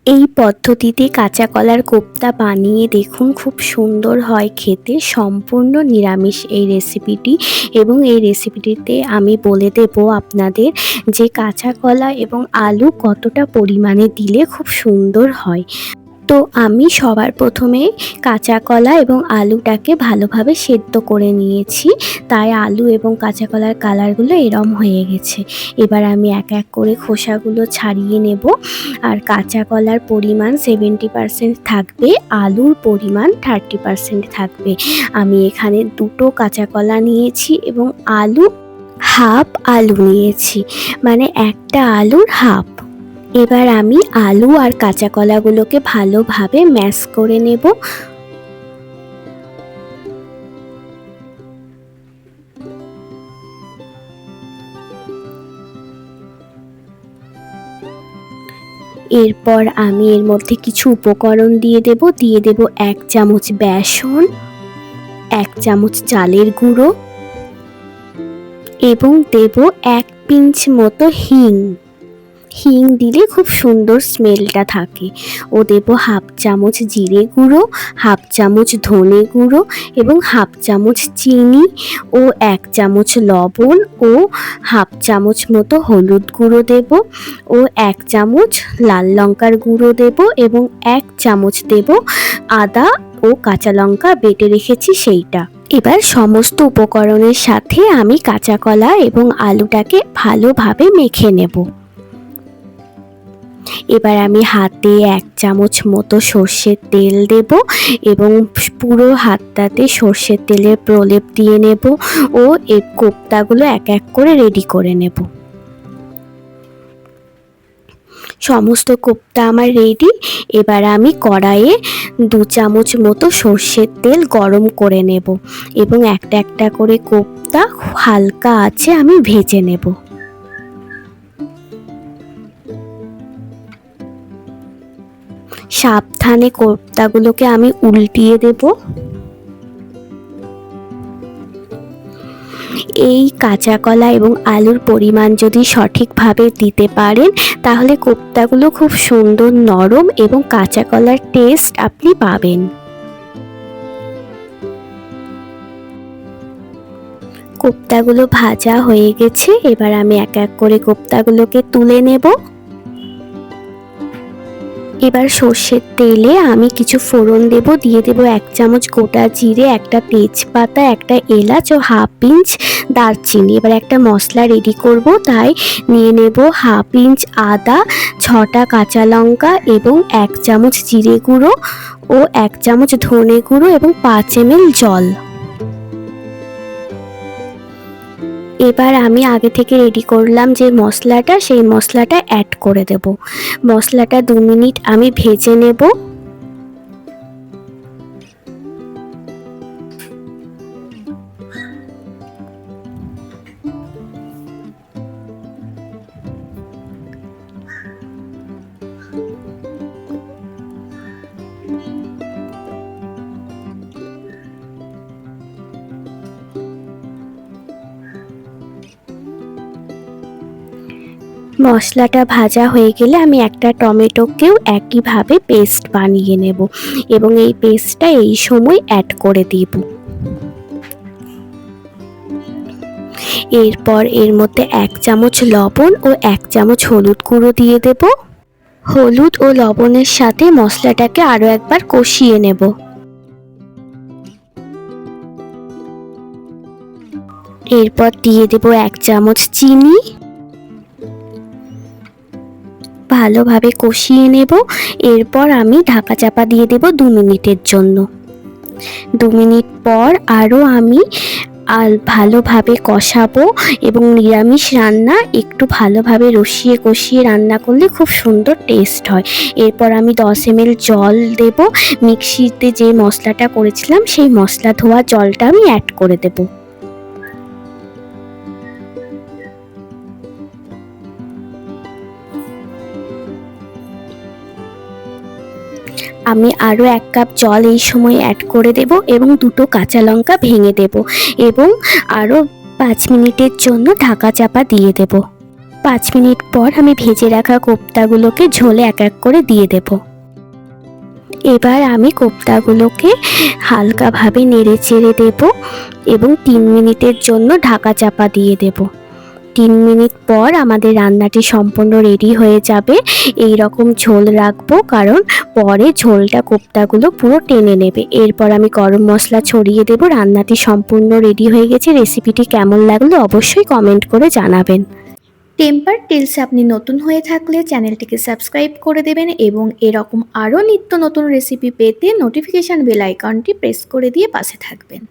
এই পদ্ধতিতে কাঁচা কলার কোপ্তা বানিয়ে দেখুন, খুব সুন্দর হয় খেতে। সম্পূর্ণ নিরামিষ এই রেসিপিটি, এবং এই রেসিপিটিতে আমি বলে দেব আপনাদের যে কাঁচা কলা এবং আলু কতটা পরিমাণে দিলে খুব সুন্দর হয়। তো আমি সবার প্রথমে কাঁচা কলা এবং আলুটাকে ভালোভাবে সেদ্ধ করে নিয়েছি, তাই আলু এবং কাঁচা কলার কালারগুলো এরম হয়ে গেছে। এবার আমি এক এক করে খোসাগুলো ছাড়িয়ে নেব। আর কাঁচা কলার পরিমাণ 70% থাকবে, আলুর পরিমাণ 30% থাকবে। আমি এখানে দুটো কাঁচা কলা নিয়েছি এবং হাফ আলু নিয়েছি, মানে একটা আলুর হাফ। এবার আমি আলু আর কাঁচা কলাগুলোকে ভালোভাবে ম্যাশ করে নেব। এরপর আমি এর মধ্যে কিছু উপকরণ দিয়ে দেব 1 চামচ বেসন, 1 চামচ চালের গুঁড়ো এবং দেব 1 পিঞ্চ মতো হিং। হিং দিলে খুব সুন্দর স্মেলটা থাকে। ও দেব হাফ চামচ জিরে গুঁড়ো, হাফ চামচ ধনে গুঁড়ো এবং হাফ চামচ চিনি ও 1 চামচ লবণ ও হাফ চামচ মতো হলুদ গুঁড়ো দেব ও 1 চামচ লাল লঙ্কার গুঁড়ো দেব এবং 1 চামচ দেব আদা ও কাঁচা লঙ্কা বেটে রেখেছি সেইটা। এবার সমস্ত উপকরণের সাথে আমি কাঁচা কলা এবং আলুটাকে ভালোভাবে মেখে নেব। এবার আমি হাতে 1 চামচ মতো সর্ষের তেল দেব এবং পুরো হাতটাতে সর্ষের তেলের প্রলেপ দিয়ে নেব ও এই কোপ্তাগুলো এক এক করে রেডি করে নেব। সমস্ত কোপ্তা আমার রেডি। এবার আমি কড়াইয়ে 2 চামচ মতো সর্ষের তেল গরম করে নেব এবং একটা একটা করে কোপ্তা হালকা আঁচে আমি ভেজে নেব। সাবধানে কোপ্তাগুলোকে আমি উল্টিয়ে দেব। এই কাঁচা কলা এবং আলুর পরিমাণ যদি সঠিকভাবে দিতে পারেন, তাহলে কোপ্তাগুলো খুব সুন্দর নরম এবং কাঁচা কলার টেস্ট আপনি পাবেন। কোপ্তাগুলো ভাজা হয়ে গেছে। এবার আমি এক এক করে কোপ্তাগুলোকে তুলে নেব। এবার সর্ষের তেলে আমি কিছু ফোড়ন দেব। দিয়ে দেব 1 চামচ গোটা জিরে, একটা তেজপাতা, একটা এলাচ ও হাফ ইঞ্চ দারচিনি। এবার একটা মশলা রেডি করব, তাই নিয়ে নেব হাফ ইঞ্চ আদা, 6টা কাঁচা লঙ্কা এবং 1 চামচ জিরে গুঁড়ো ও 1 চামচ ধনে গুঁড়ো এবং 5 ml জল। এবার আমি আগে থেকে রেডি করলাম যে মশলাটা, সেই মশলাটা অ্যাড করে দেব। মশলাটা 2 মিনিট আমি ভেজে নেব। মশলাটা ভাজা হয়ে গেলে আমি একটা টমেটোকেও একইভাবে পেস্ট বানিয়ে নেব এবং এই পেস্টটা এই সময় অ্যাড করে দেব। এরপর এর মধ্যে 1 চামচ লবণ ও 1 চামচ হলুদ গুঁড়ো দিয়ে দেব। হলুদ ও লবণের সাথে মশলাটাকে আরও একবার কষিয়ে নেব। এরপর দিয়ে দেব 1 চামচ চিনি। ভালোভাবে কষিয়ে নেব। এরপর আমি ঢাকা চাপা দিয়ে দেব 2 মিনিটের জন্য। 2 মিনিট পর আরও আমি ভালোভাবে কষাবো এবং নিরামিষ রান্না একটু ভালোভাবে রসিয়ে কষিয়ে রান্না করলে খুব সুন্দর টেস্ট হয়। এরপর আমি 10 ml জল দেব। মিক্সিতে যে মশলাটা করেছিলাম সেই মশলা ধোয়া জলটা আমি অ্যাড করে দেব। আমি আরও 1 কাপ জল এই সময় অ্যাড করে দেব এবং 2টো কাঁচা লঙ্কা ভেঙে দেব এবং আরও 5 মিনিটের জন্য ঢাকা চাপা দিয়ে দেব। 5 মিনিট পর আমি ভেজে রাখা কোপ্তাগুলোকে ঝোলে এক এক করে দিয়ে দেব। এবার আমি কোপ্তাগুলোকে হালকাভাবে নেড়ে চেড়ে দেব এবং 3 মিনিটের জন্য ঢাকা চাপা দিয়ে দেব। 3 মিনিট পর আমাদের রান্নাটি সম্পূর্ণ রেডি হয়ে যাবে। এই রকম ঝোল রাখবো, কারণ পরে ঝোলটা কোপ্তাগুলো পুরো টেনে নেবে। এরপর আমি গরম মশলা ছড়িয়ে দেব। রান্নাটি সম্পূর্ণ রেডি হয়ে গেছে। রেসিপিটি কেমন লাগলো অবশ্যই কমেন্ট করে জানাবেন। টেম্পার টেলসে আপনি নতুন হয়ে থাকলে চ্যানেলটিকে সাবস্ক্রাইব করে দেবেন এবং এরকম আরও নিত্য নতুন রেসিপি পেতে নোটিফিকেশান বেল আইকনটি প্রেস করে দিয়ে পাশে থাকবেন।